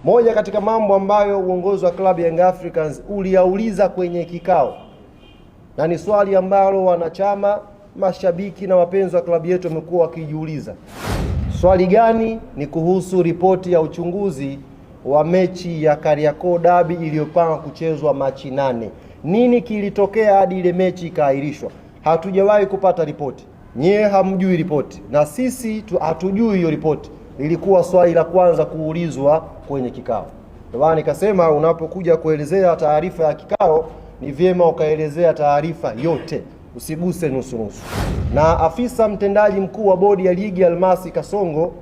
Moja katika mambo ambayo uongozi wa klabu ya Young Africans uliyauliza kwenye kikao, na ni swali ambalo wanachama, mashabiki na wapenzi wa klabu yetu wamekuwa wakijiuliza. Swali gani? Ni kuhusu ripoti ya uchunguzi wa mechi ya Kariakoo Derby iliyopangwa kuchezwa Machi 8. Nini kilitokea hadi ile mechi ikaahirishwa? Hatujawahi kupata ripoti. Nyie hamjui ripoti na sisi hatujui hiyo ripoti. Lilikuwa swali la kwanza kuulizwa kwenye kikao. Ndio nikasema unapokuja kuelezea taarifa ya kikao ni vyema ukaelezea taarifa yote, usiguse nusu nusu. Na afisa mtendaji mkuu wa bodi ya ligi Almasi Kasongo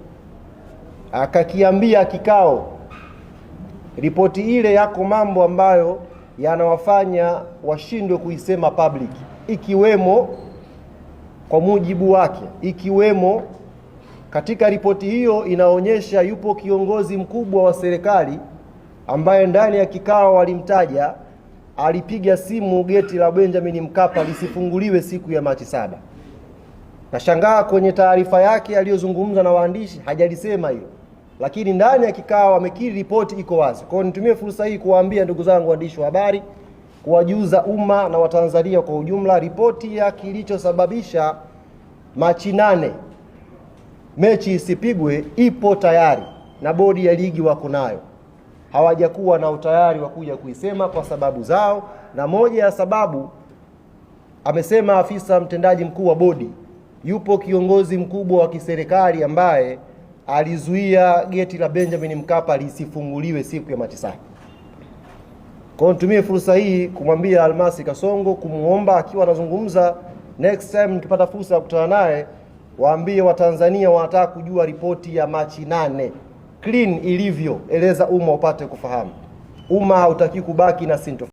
akakiambia kikao, ripoti ile yako mambo ambayo yanawafanya washindwe kuisema public, ikiwemo kwa mujibu wake, ikiwemo katika ripoti hiyo inaonyesha yupo kiongozi mkubwa wa serikali ambaye ndani ya kikao walimtaja, alipiga simu geti la Benjamin Mkapa lisifunguliwe siku ya Machi 7. Nashangaa kwenye taarifa yake aliyozungumza na waandishi hajalisema hiyo, lakini ndani ya kikao amekiri ripoti iko wazi. Kwa hiyo nitumie fursa hii kuwaambia ndugu zangu waandishi wa habari, kuwajuza umma na Watanzania kwa ujumla, ripoti ya kilichosababisha Machi 8 mechi isipigwe ipo tayari na bodi ya ligi wako nayo. Hawajakuwa na utayari wa kuja kuisema kwa sababu zao, na moja ya sababu amesema afisa mtendaji mkuu wa bodi, yupo kiongozi mkubwa wa kiserikali ambaye alizuia geti la Benjamin Mkapa lisifunguliwe siku ya Machi 7. Kwa hiyo nitumie fursa hii kumwambia Almasi Kasongo, kumuomba akiwa anazungumza next time nikipata fursa ya kukutana naye, waambie Watanzania wanataka kujua ripoti ya Machi 8 clean ilivyo, eleza umma upate kufahamu. Umma hautaki kubaki na sintofahamu.